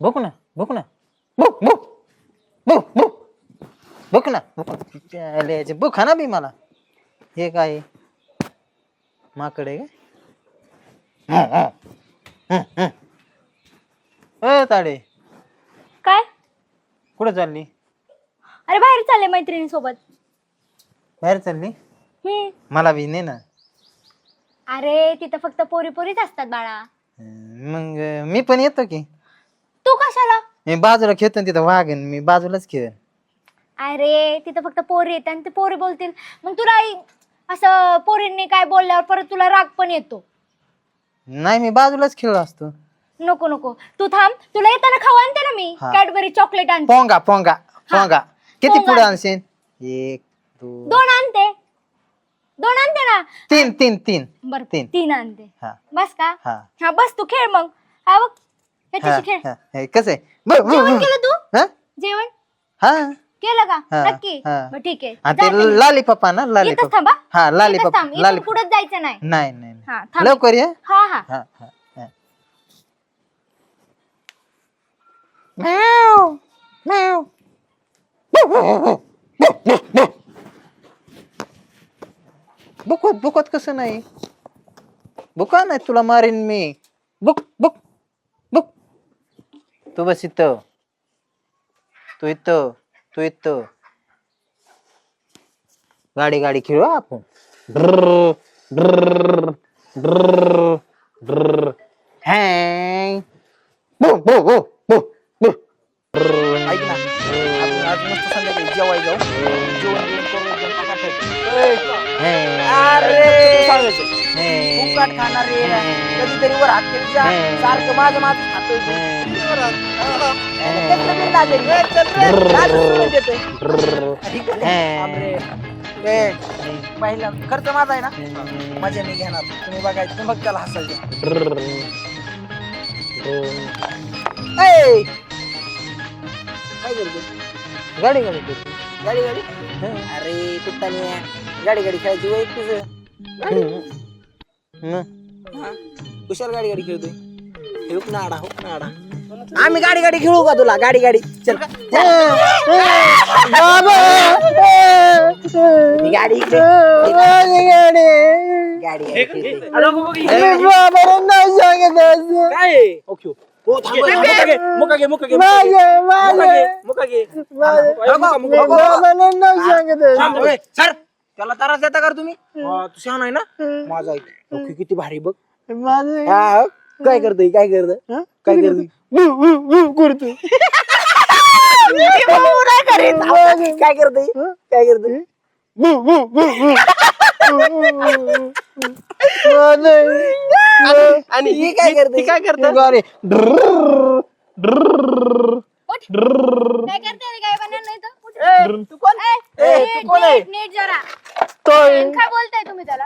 बघू ना बघू ना बुक बुक बुक बुक बघ ना बुक ना बी मला हे काय माकडे काय ताडे काय? कुठं चालली अरे बाहेर चालले मैत्रिणी सोबत. बाहेर चालली मला बी ने ना. अरे तिथं फक्त पोरी पोरीच असतात बाळा. मग मी पण येतो की. तू कशाला? मी बाजूला खेळतो तिथं वाघन मी बाजूलाच खेळ. अरे तिथं फक्त पोरी येतात आणि ते पोरी बोलतील मग तुला असं पोरींनी काय बोलल्यावर परत तुला राग पण येतो. नाही मी बाजूलाच खेळलो असतो. नको नको तू थांब, तुला येताना खाऊ आणते ना मी. हा. कॅडबरी चॉकलेट आणते. पोंगा पोंगा पोंगा किती पोंगा. पुढे आणशील? 1 2 दोन आणते. दोन आणते ना. 3 3 3 बर तीन. 3 आणते. हा बस का? हा हा बस तू खेळ मग. हा बघ ह्याच्याशी खेळ. कसं आहे जेवण केलं तू? हा जेवण हा केलं का? हा, नक्की. हा. बरं ठीक आहे. हा, जाते ते मी. लॉलीपॉप ना इथंच लॉलीपॉप थांबा. हा लॉलीपॉप इथंच लॉलीपॉप कुठंच जायचं नाही. नाही नाही हा नाही. थांब. लवकर ये. हा हा हा हा हा. म्याव म्याव बुकवत बुकवत कसं नाही बुका नाही तुला मारीन मी. बुक बुक बुक तू बस इथं तू इथं तू इथं गाडी गाडी खेळू हा आपण. ड्रर ड्रर ड्रर ड्रर हँग बो बो बो बो बो. ऐक ना आपण आज मस्त संध्याकाळी जेवायला जाऊ. जेवण बिवण करू एकदम टाकाटक. अरे फुकट खाणार रे. कधीतरी वर हात केली जा. सारखं माझं माझं खातोय तू. त्यातलं बी लाजेल. चल रे, लाजच सोडून देतोय. ठीक आहे. बापरे. ए, पहिला खर्च माझा आहे ना. मजा मी घेणार. तुम्ही बघायचं मग त्याला हसायचं. ए, काय करतो? गाडी गाडी करतो. गाडी गाडी अरे कुत्तानी गाडी गाडी खेळायची वय तुझं. कुशाल गाडी गाडी खेळतोय. हुक नाडा हुक नाडा. आम्ही गाडी गाडी खेळू का तुला? गाडी गाडी चल ही गाडी इकडे. गाडी काय ओके हो थांब मुका घे मुका घे मुका घे सर त्याला त्रास देता का तुम्ही? तू शहाणा आहे ना माझा ऐक ओके किती भारी बघ. हा, काय करतोय काय करतोय काय करतोय करतोय काय करतोय काय करतोय आणि ही काय करते काय करते गाडी काय करते रे? काय बनणार नाही तर? उठ. तू कोण नीट, तू कोण आहे नीट जरा. तोय काय बोलताय तुम्ही त्याला?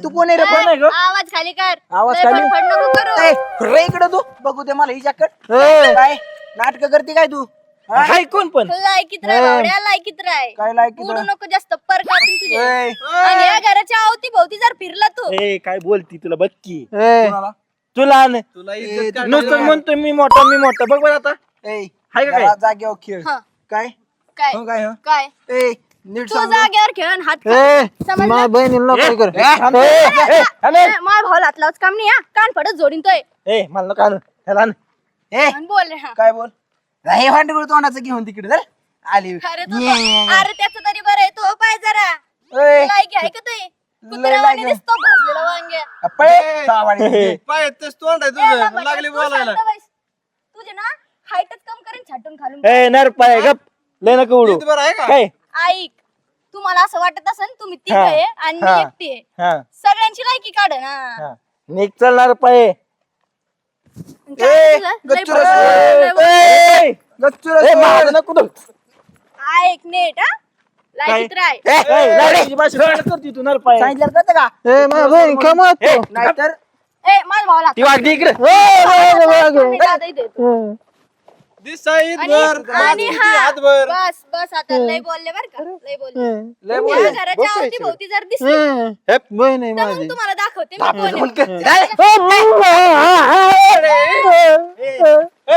तू कोण आहे रे कोण आहे ग आवाज खाली कर. आवाज लय खाली फडफड नको करू. रे इकडे तू बघू दे मला ही जॅकेट काय नाटक करते काय तू हाय कोण पण लायकीत राह भावड्या, लायकीत राह. काय लायकीत उडू राह? नको जास्त पर कापून तुझे. ए, आणि या घराच्या अवती भोवती जर फिरला तू ए काय बोलती तुला बक्की ए, तुला नुसतं म्हणतोय मी मोठा बघ बरं आता हाय का काय जागेवर खेळ हा. काय काय हो काय हो काय ए नीट तू सांग जागेवर खेळ आणि हात ए, समजलं? माझ्या बहिणीला नको कर. माझ्या भावाला हात लावच काम नाही हा. कान फडत जोडीनतोय ए मला नको आणू ह्याला आण. ए आणि बोल रे हा. काय बोल हे भांडवल तोंडाचं घेऊन तिकडे जर आली अरे त्याचं तरी बरं आहे. तो पाय जरा ए, लायकी आहे का तू? कुत्र्यावाणी लायकी. दिसतो भाजलेला वांग्या. पळे, सावाडी. पाय तेच तोंड आहे ए, तुझं बाबा, लागली तू बोलायला शांत बैस. तुझे ना हाईटच कम करेन छाटून खालून. ए नर पाय गप लय नको उडू बरं आहे का काय ऐक, तुम्हाला असं वाटत असेल तुम्ही तिघ हा. आहे आणि मी हा. एकटी आहे. हा सगळ्यांची लायकी काढ ना. हा निक चालणार पाय काय तुझं? लय गच्चूर बोल- ए गच्चूर माझं नको तू ऐक नीट हा. लायकीत राह. करती तू नर पाय सांगितलं कळतं का ए, माझ्या बहीण कमवत ए, नाहीतर ए माझ्या भावाला ती वागली इकडे मी दादा इथे येतो. दिसाईत आणि भर आणि हा हातभर बस बस आता लय बोलले बर का लय बोलले. लय या बोलले. घराच्या अवती भोवती जर दिसली बहीण आहे तर माझी. मग तुम्हाला दाखवते मी कोण आहे. ए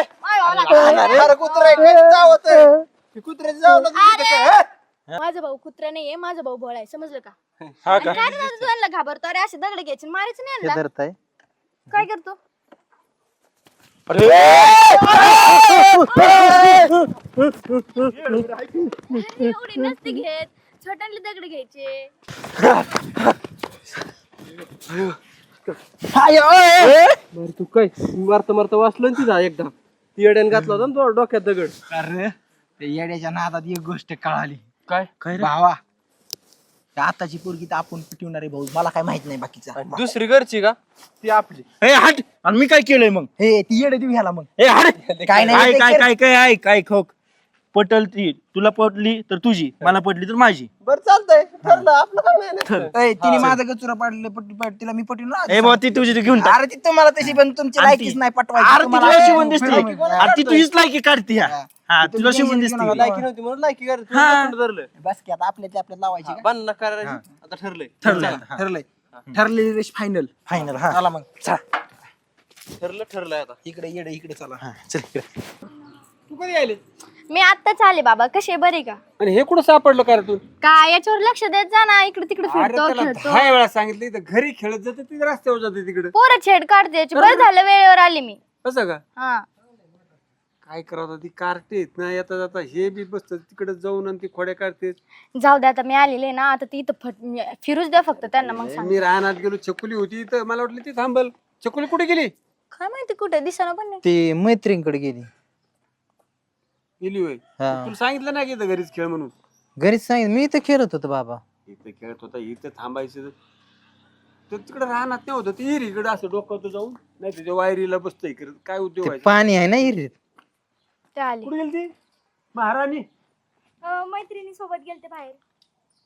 कुत्र्याचं जावं माझा भाऊ कुत्रा नाहीये, माझा भाऊ भोळा आहे, समजलं का? हा आणि का काय रे दादा तू यांना घाबरतो? अरे असे दगड घ्यायचे आणि मारायचं नाही यांना. धरताय काय करतो? अरे एवढी नसते घेत, छोट्याले दगड घ्यायचे. बरं तू काय मारता मारता वाचलं ना तिथं एकदा ती येड्यान घातला होता ना तो डोक्यात दगड. अरे ते येड्याच्या नादात एक गोष्ट कळाली. काय भावा त्या आताची पोरगी तर आपण पिटवणार आहे भाऊ, मला काय माहित नाही बाकीचा. दुसरी घरची का ती आपली? हे हट, आणि मी काय केलंय मग? हे ती येडे देऊ ह्याला मग. ए हट काय काय नाही ते काय कर. काय काय आहे काय खोक पटल ती तुला पटली तर तुझी मला पटली तर माझी बरं चालतंय ठरलं आपलं काय नाही नसतं. ए, तिने माझा गचुरा पाडले पट्टी तिला मी पटवून ए बाबा ती तुझी तू घेऊन टाक अरे ती तुम्हाला तशी पण तुमची आणि लायकीच ती- नाही पटवायची. अरे ती तुम्हाला- तुला शिवून दिसते हा. अरे ती तुझीच लायकी काढते हा ती तुला तुम्ही शिवून tension दिसते घेऊ नका. लायकी नव्हती म्हणून लायकी करायची हा. तुला धरलं. बस की आता आपल्याला लावायची का? बांधणं करायची आता ठरलंय. ठरलंय. चला. ठरलंय ठरलेली रेश फायनल. फायनल हा चला मग ठरलंय आता. इकडे येडे इकडे चला. चल इकडे. तू कधी आले मी आत्ताच आले बाबा, कसे बरे का? आणि हे कुठं सापडलं का रे तू? काय याच्यावर लक्ष देत जा ना, इकडे तिकडे फिरतो खेळतो. 10 वेळा सांगितलं इथं घरी खेळत जाते तिथे रस्त्यावर जाते तिकडे. पोरं छेड काढते याची. बरं झालं वेळेवर आले मी. असं का हा काय करावं ती कार्टे येत ना येता जाता हे बी बसत तिकडे जाऊन आणि ती खोड्या काढते. जाऊ दे आता, मी आलेले ना आता ती इथं फिरूच द्या फक्त त्यांना, मग सांग. मी रानात गेलो छकुली होती तर मला वाटलं ती थांबल. छकुली कुठे गेली? काय माहिती कुठे दिसना पण नाही. ती मैत्रीणकडे गेली. गेली होय. हा. तुला सांगितलं नाही की इथं घरीच खेळ म्हणून. घरीच सांगितलं मी इथं खेळत होतो बाबा. इथं खेळत होता इथं थांबायचं तर तिकडे राहणार नाही होतं ती इकडे असं डोकं जाऊन नाही त्याच्या वायरीला बसतंय करत काय उद्योग ते व्हायचा. पाणी आहे ना इरीत. ते आले कुठे गेली ती महाराणी मैत्रिणी सोबत गेलते बाहेर.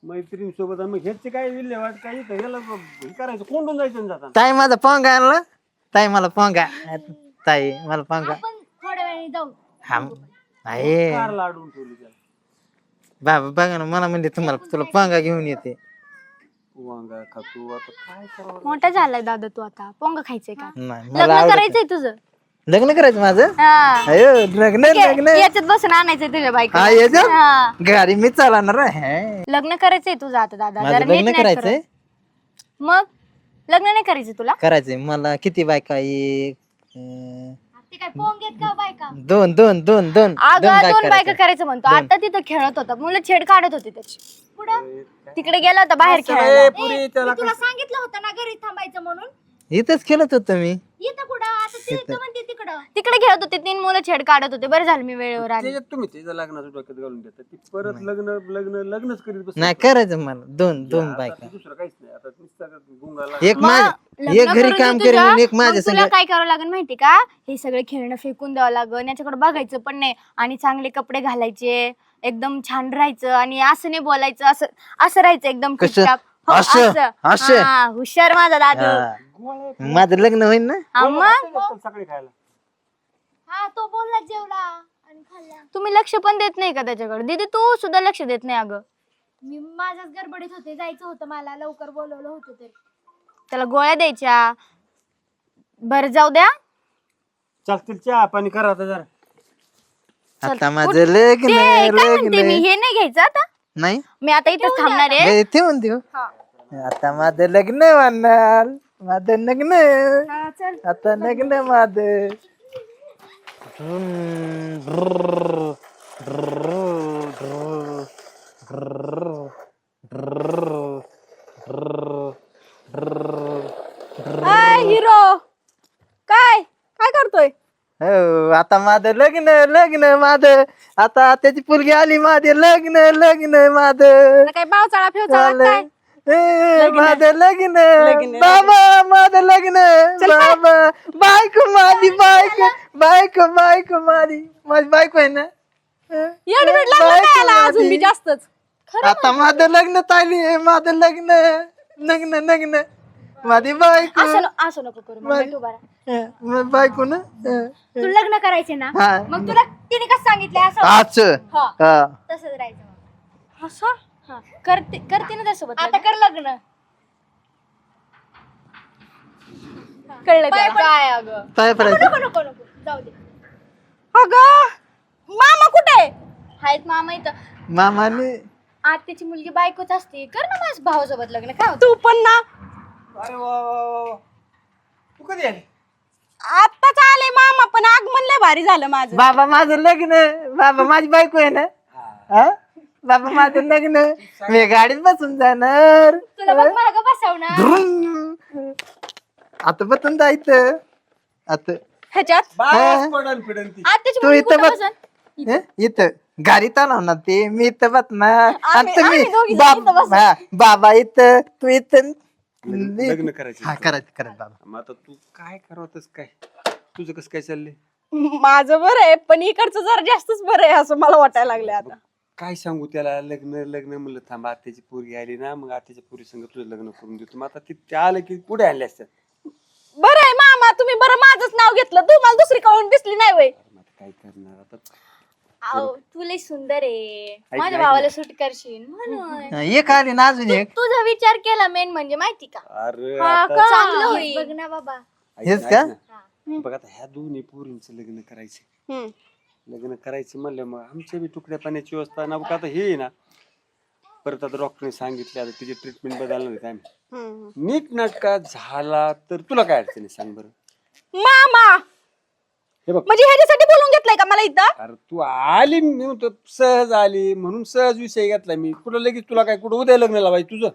मैत्रीण सोबत आणि मग ह्याचे काय विल्हेवाट काय इथं ह्याला हे करायचं कोंडून जायचं ना जाताना. ताई माझा पोंगा आणला. ताई मला पोंगा. ताई मला पोंगा. आपण थोड्या वेळाने जाऊ. हा आहे कार लाडून ठेवली त्याला. बाबा बघा ना मला म्हणजे तुम्हाला तुला पोंगा घेऊन येते. वांगा खातो आता काय करावं. मोठा झालाय दादा तू, आता पोंग खायचंय का? नाही मला लग्न आवडत. करायचंय तुझं? लग्न करायचं माझं. हा. अयो लग्न लग्न याच्यात बसून आणायचंय तुझ्या बाईक. हा याच्यात गाडी मी चालवणार आहे. लग्न करायचंय तुझं आता दादा, माझं जरा नीट लग्न नाही करायचंय. करत. मग लग्न नाही करायचं तुला? करायचंय मला. किती बायका? एक ते काय पोंग येत का बायका? दोन दोन दोन दोन अगं दोन बायका करायच्या. करायचं म्हणतो. आता तिथं खेळत होता, मुलं छेड काढत होते त्याची. पुढं तिकडे गेला होता बाहेर ए, खेळायला. पुरी त्याला मी तुला सांगितलं होतं ना घरी थांबायचं म्हणून. इथंच खेळत होतो मी. इथं कुठं आता ते म्हणते तिकडं. तिकडे खेळत होते, 3 मुलं छेड काढत होते. बरं झालं मी वेळेवर आले. त्याच्यात तुम्ही त्याच्या लग्नाचं डोक्यात घालून देता ती परत लग्नच करीत बसते. नाही करायचं मला. दोन दोन आता बायका. दुसरं काहीच नाही आता नुसतं गुंगाला. एक मग माझ्या लग्न एक घरी करून काम दे करेन तुझ्या, आणि एक माझ्या मग संग. तुला काय करावं लागेल माहिती का? हे सगळे खेळणं फेकून द्यावं लागेल, याच्याकडे बघायचं पण नाही आणि चांगले कपडे घालायचे, एकदम छान राहायचं आणि असं नाही बोलायचं, असं असं राहायचं एकदम कसं? चुपचाप. हो, असं? असं? हा, हुशार माझा दादू. हा. माझं लग्न होईल ना. हा, मग सकाळी खायला हा तो बोलला जेवला आणि खाल्ला. तुम्ही लक्ष पण देत नाही का त्याच्याकडे? दीदी तू सुद्धा लक्ष देत नाही अगं. मी माझ्याच गडबडीत होते, जायचं होतं मला, लवकर बोलवलं होतं तरी. त्याला गोळ्या द्यायच्या. बरं जाऊ द्या. चालतील चहा पाणी करा आता जरा. आता माझं लग्न ते काय म्हणते लग्न मी, हे नाही घ्यायचं आता. नाही मी आता इथंच थांबणार आहे. हे ठेवून देऊ. आता माझं लग्न म्हणणार. माझं लग्न आता लग्न माझं. हिरो काय काय करतोय? हो आता माझं लग्न लग्न माझं. आता त्याची पुलगी आली माझे लग्न लग्न माझं. काय पावसाळा फिवसाळा काय? माझं लग्न बाबा माझं लग्न बाबा. बायको माझी बायको बायको बायको माझी माझी बायको आहे ना. येडबीड लागलं बायको काय याला अजून माझी. बी जास्तच. आता माझं लग्न ताली माझं लग्न लग्न लग्न माझी बायको. असं नको करू मग, भेटू बरं. माझी बायको ना. तू लग्न करायचे ना, हा. मग तुला तिने कसं सांगितलं असं? असं हा. हा. तसंच राहायचं मग. असं करते करते ना त्यासोबत आता कर लग्न. कळलं त्याला. काय अगं? काय करायचं? नको नको नको जाऊ दे. अगं मामा कुठे? आहेत मामा इथं. मामाने आत्याची मुलगी बायकोच असते, कर ना माझ्या भावासोबत लग्न. काय होतं? तू पण ना अरे वा वा वा वा. तू कधी आली? आत्ताच आले मामा, पण आगमन लय भारी झालं माझं. बाबा माझं लग्न, बाबा माझी बायको आहे ना, हा बाबा माझं लग्न, मी गाडीत बसून जाणार. तुला बघ मागं बसवणार. धुम. आता बसून जायचं आता. ह्याच्यात बास पडन फिडन ती. आत्याची तू मुलगी इथं कुठं बस. बसन? इथं गाडीत आला ना ते, मी इथं बसणार आणि आम्ही दोघी तुम्ही जण इथं बसू. बाबा इथं, तू इथं. लग्न करायचं. हा करायचं बाबा. मग आता तू काय करावतस काय? तुझं कसं काय चाललंय? माझं बरं आहे, पण इकडचं जरा जास्तच बरं आहे असं मला वाटायला लागलं आता. काय सांगू त्याला, लग्न लग्न म्हणलं थांबा आत्याची पोरगी आली ना, मग आत्याच्या पोरी संग तुझं लग्न करून देतो. मग आता ते आलं की पुढे आणले असतात. बरं आहे मामा, तुम्ही बरं माझंच नाव घेतलं, तुम्हाला दुसरी काऊन दिसली नाही वय. मग आता काय करणार आता? अहो, तू लय सुंदर आहे, ऐक माझ्या ना, भावाला सूट करशील म्हणून. एक आली ना अजून एक. तुझा विचार केला मेन म्हणजे माहिती का? अरे हा आता का? चांगलं होईल. बघ ना बाबा. ऐक हेच ना, का? ऐक ना. बघ आता ह्या दोन्ही पोरींचं लग्न करायचं. लग्न करायचं म्हणलं मग आमच्या बी तुकड्या पाण्याची व्यवस्था ना. बघ आता हे आहे ना, परत आता डॉक्टरने सांगितले आता तिची ट्रीटमेंट बदलणार काय नीट नाटका झाला तर तुला काय अडचण आहे सांग बरं. मामा हे बघ म्हणजे ह्याच्यासाठी बोलून घेतलंय का मला इथं? अरे तू आली, मी म्हणतो सहज आली म्हणून सहज विषय घेतला मी. कुठं लगेच तुला काय कुठं उद्या लग्न लावायचं तुझं?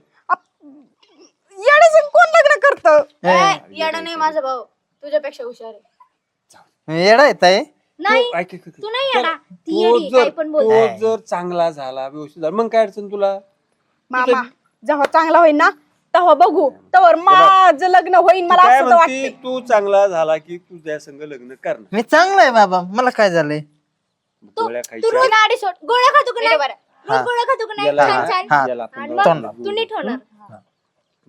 येण्याचं कोण लग्न करतं? येडा नाही माझा भाऊ, तुझ्यापेक्षा हुशार आहे. येडा येत आहे. नाही तू ऐक, ऐक, ऐक. तू नाही चल, येडा, ती तो येडी, जर काही पण बोल. तो जर चांगला झाला व्यवस्थित झाला मग काय अडचण तुला? मामा जेव्हा चांगला होईल ना तेव्हा बघू, तेव्हा माझं लग्न होईल. मला काय असं तर म्हणते, वाटतंय. तू चांगला झाला की तुझ्या संग लग्न करणार. मी चांगला आहे बाबा, मला काय झालंय? गोळ्या तू खायच्या. रोज नाडी सोड. गोळ्या खातो का नाही? रोज गोळ्या खातो का नाही? याला- छान छान. हा. याला आपण आणि दवाखान्यात मग तोंड. तू नीट होणार.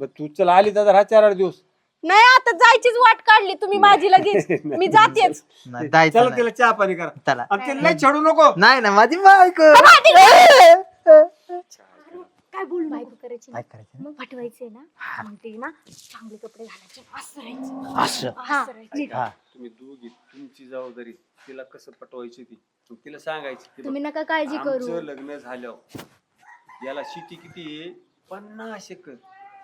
बरं, तू चल आली तर हा 4-8 दिवस. नाही आता जायचीच वाट काढली तुम्ही माझी लगेच. मी जातेच. नाही, जायचं चला नाही. तिला चहा पाणी करा. चला. आणि ते लय छडू नको. नाही ना माझी बायको. काय बोल बायको करायची ना? काय करायचं? मग पाठवायचे ना, मग ते ना चांगले कपडे घालायचे, असं राहायचं. असं. हा. हा. तुम्ही दोघी तुमची जबाबदारी. तिला कसं पटवायची ती मग तिला सांगायची की तुम्ही बघ, नका काळजी करू. आमचं लग्न झालं याला शेती किती आहे 50 एकर.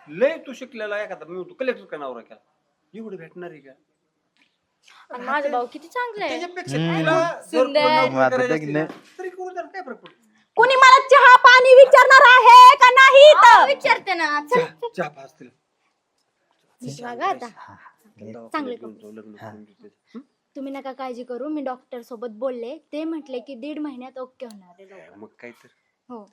लय तू शिकलेला एखादा मी तू कलेक्टर का नवरा केला एवढं भेटणार आहे का? आणि माझा भाऊ किती चांगला आहे. त्याच्यापेक्षा तिला जर सुंदर. कोण नोकरी माझं करायची असली लग्न. ना, तरी करू द्या ना, काय फरक पडतो? कोणी मला चहा पाणी विचारणार आहे का नाही हा, इथं? विचारते ना. चल, चहा पाच तिला. बघा आता. दवाखान्यात घेऊन जाऊ, लग्न करून देऊ त्याचं. तुम्ही नका काळजी करू, मी डॉक्टर सोबत बोलले, ते म्हटले की 1.5 महिन्यात ओके होणार आहे लवकर. मग काय तर हो.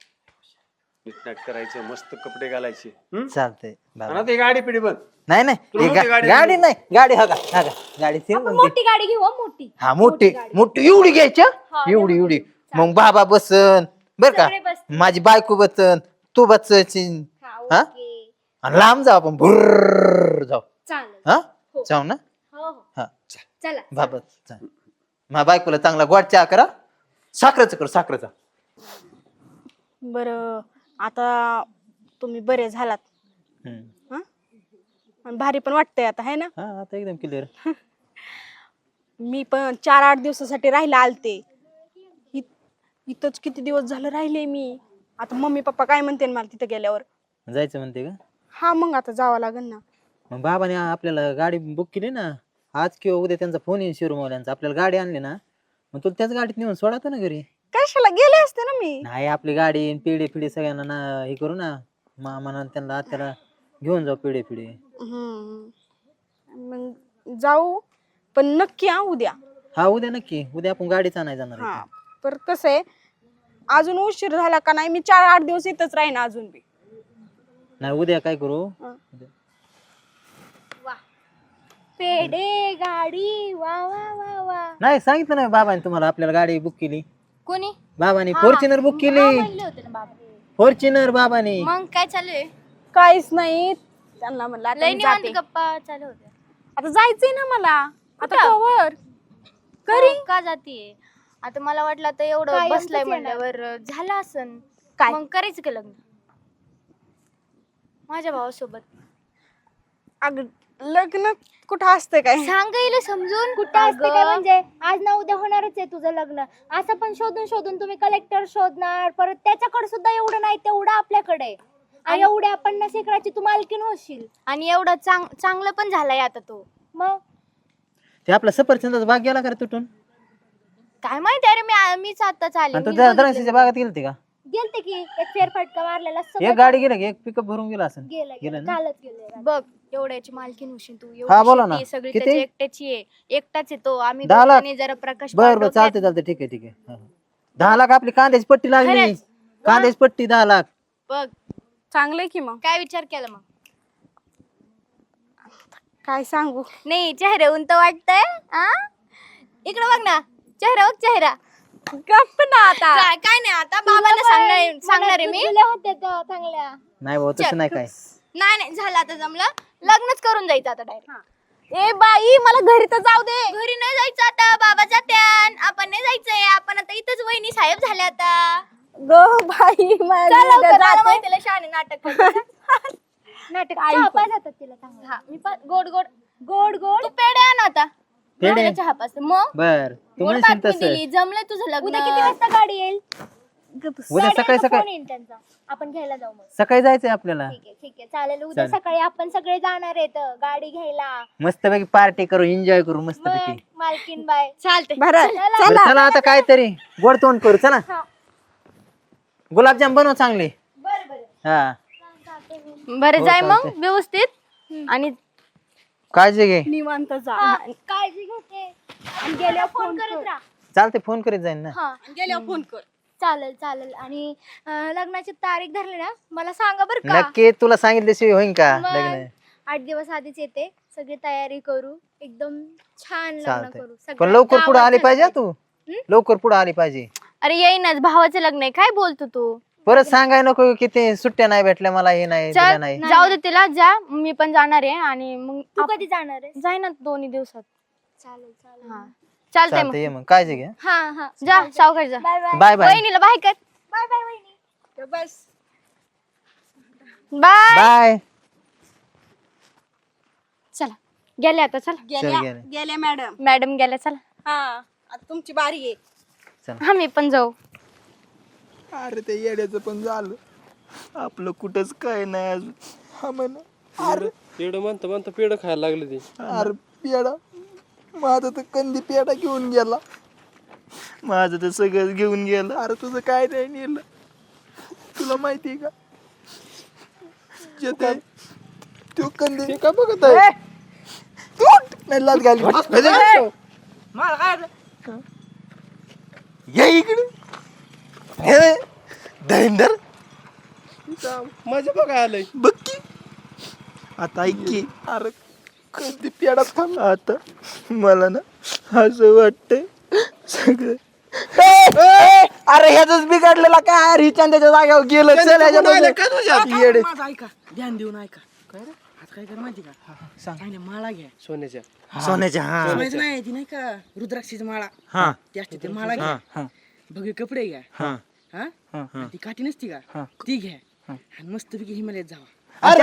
नीटनाट करायचं मस्त कपडे घालायचे. हं? चालतंय आणि बाबा. आता ही गाडी पिढी बंद. नाही नाही तुला हे मोठी गाडी गाडी नाही, गाडी हा गाडी आपण मोठी गाडी घेऊ हं, मोठी. हा मोठी मोठी एवढी घ्यायची हं? एवढी एवढी. मग बाबा बसन बर का, सगळे बसतील. माझी बायको बसन, तू बसशील हा? ओके. आणि लांब जाऊ आपण, भुर्र जाऊ. चालेल. हा हो. जाऊ ना. हो हो. हा चला. बाबा माझ्या बायकोला चांगला गोड चहा करा, साखरेचा कर साखरेचा. बरं आता तुम्ही बरे झालात हम्म. हं? आणि भारी पण वाटतंय आता है ना. हा आता एकदम क्लिअर. मी पण 4-8 दिवसासाठी राहिला आलते इथंच. किती दिवस झालं राहिले मी. आता मम्मी पप्पा काय म्हणते मला तिथं गेल्यावर? जायचं म्हणते का? हा मग आता जावं लागेल ना. मग बाबाने आपल्याला गाडी बुक केली ना, आज किंवा उद्या त्यांचा फोन येईल शिरोमौल्यांचा, आपल्याला गाडी आणली ना, मग तुला त्याच गाडीत नेऊन सोडायचं ना घरी. कशाला गेले असते ना मी. नाही आपली गाडी पिढी पिढी सगळ्यांना ना हे करू ना, मामाना त्यांना आत्याला घेऊन जाऊ पिढी पिढी. मग जाऊ पण नक्की हा उद्या. हा उद्या नक्की, उद्या आपण गाडीच आणायला जाणार हा आहे. पर कसं आहे अजून उशीर झाला का नाही, मी 4-8 दिवस इथंच राहीन अजून बी. नाही उद्या काय करू, पेढे गाडी वा वा वा वा. नाही सांगितलं ना बाबाने तुम्हाला आपल्याला गाडी बुक केली. कोणी? बाबाने फॉर्च्युनर बुक केली. म्हणले होते ना बाबा. फॉर्च्युनर बाबाने. मग काय चालू आहे? काहीच नाही. त्यांना म्हणलं आता लय मी निवांत जाते. गप्पा चालू होत्या. आता जायचंय ना मला. आता कुठं? कवर घरी का जातीये? आता मला वाटलं आता एवढं काय बसलाय यंत्रच येणार. म्हणल्यावर झालं असन. काय? मग करायचं का लग्न माझ्या भावासोबत? अग लग्न कुठं असतं काय? सांगायला समजून कुठं असते काय म्हणजे आज ना उद्या होणारच आहे तुझं लग्न. असं पण शोधून शोधून तुम्ही कलेक्टर शोधणार, परत त्याच्याकडे सुद्धा एवढं नाही तेवढं आपल्याकडे आहे. आणि एवढ्या 50 एकराची तू मालकीण होशील. आणि एवढं चांगलं पण झालंय आता तो. मग ते आपला सफरचंदाचा बाग गेला का रे तुटून? काय माहिती, अरे मीच आताच आले. आणि मी तू त्या बघितलं. द्राक्षाच्या बागात गेलते का? गेलते की एक फेरफटका मारलेला एक गाडी गेला की एक पिकअप भरून गेला असं गेलं गेलं ना? कालच गेले. बघ एवढ्याची मालकीण होशील तू. हा, बोला ना. शेती सगळी किती? त्याची एकट्याची आहे. एकटाच आहे तो. आम्ही 10 लाख? दोघांनी जरा प्रकाश बर बर पाठवतात. चालते चालते ठीक आहे ठीक आहे. हा. 10 लाख आपली कांद्याची पट्टी लागली. खरंच? कांद्याची पट्टी 10 लाख. बघ चांगलंय की मग. काय विचार केला मग? काय सांगू? नाही चेहऱ्याहून तर वाटतंय. इकडे बघ ना, चेहरा बघ चेहरा. गप्प ना आता. काय नाही, आता बाबांना सांगणार आहे मी. तुला होत्या त्या चांगल्या. नाही भाऊ तसं नाही काय. नाही झालं आता जमलं. लग्नच करून जायचं आता डायरेक्ट. ए बाई मला घरी तर जाऊ दे. घरी नाही जायचं आता, बाबा जात्यान. आपण नाही जायचंय. आपण आता इथंच वहिनी साहेब झाल्या आता. ग बाई मला चला उद्या लवकर, मला जाते. माहिती आहे, लय शहाणे नाटक करते. नाटक आई चहा पण. पाज होतात तिला चांगलं. हा, मी पण गोड गोड गोड गोड तू पेढे आण आता. पेढे? मला चहा पाच मग बर तू गोड म्हणशील बातमी तसं. दिली. जमलंय तुझं लग्न. उद्या किती वाजता गाडी येईल? उद्या सकाळी फोन सकाळी येईल त्यांचा, आपण घ्यायला जाऊ मग. सकाळी जायचंय आपल्याला. ठीक आहे चालेल. उद्या चालेल. सकाळी आपण सगळे जाणार आहेत गाडी घ्यायला. मस्तपैकी पार्टी करू एन्जॉय करू मस्तपैकी. मग मालकीन बाय. चालते. बरं चला. बरं, चला आता काहीतरी गोड तोंड करू चला. गुलाबजाम बनव चांगले. बरं बरं. हा बरं हो, जाय मग चालतंय. व्यवस्थित. आणि काळजी घे. निवांत जा. हा, काळजी घेते. आणि गेल्यावर फोन करत राहा. चालते फोन करीत जाईन ना. हा गेल्यावर फोन कर. चालेल चालेल. आणि लग्नाची तारीख धरली ना मला सांगा बरं का. नक्की तुला सांगितल्याशिवाय होईन का मग लग्न? 8 दिवस आधीच येते. सगळी तयारी करू. एकदम छान लग्न चालतंय. करू. पण सगळ्या लवकर पुढे गावात आली पाहिजे हा सगळं. तू. लवकर पुढे आली पाहिजे. अरे येईनच, भावाचं लग्न आहे. काय बोलतो तू? परत सांगाय नको की ते सुट्ट्या नाही भेटल्या मला हे नाही दिल्या चल नाही. जाऊ दे तिला. जा, मी पण जाणार आहे. आणि मग तू कधी जाणार आहे? जाय ना 2 दिवसात. चालेल चालेल. हा चालतंय चालतंय मग. ये मग काळजी घे. हा हा. जा सावकाश जा. Bye bye. बाय बाय वहिनीला बाय कर. बाय बाय वहिनी. बस. बाय. बाय. चला गेले आता. चला गेल्या गेल्या. गेल्या मॅडम. मॅडम गेल्या. चला हा आता तुमची बारी आहे. आम्ही पण जाऊ. अरे ते येड्याचं पण झालं. आपलं कुठंच काय नाही अजून. हा म्हण. अरे पेढ म्हणता म्हणता पेढ खायला लागले ते. अरे पेडा माझा तर कंदी पेडा घेऊन गेला. माझं तर सगळं घेऊन गेलं. अरे तुझं काय नाही नेलं. तुला माहितीये का जे ते तो कंदी का बघत आहे तू नाही लाच घाली. ये इकडे हे दहिंदर माझ्या बघा आलंय. बघ की आता ऐक की. अरे कधी पेडा खाल्ला आता मला ना असं वाटतंय सगळं. अरे ह्याच बिघडलेला काय अरे चांद्याच्या जागेवर गेलं. चल ह्याच्या येडे. माझं ऐका, ध्यान देऊन ऐका. काय रे आता काय कर माहिती का? सांग. काय नाही, माळा घ्या. सोन्याच्या. सोन्याच्या हा सोन्याचं नाही, ती नाही का रुद्राक्षीची माळा. हा ती असते ते माळा घ्या. हा भगवे कपडे घ्या. हा हा हा आणि ती काठी नसती का, ती घ्या. आणि मस्तपैकी हिमालयात जावा. अरे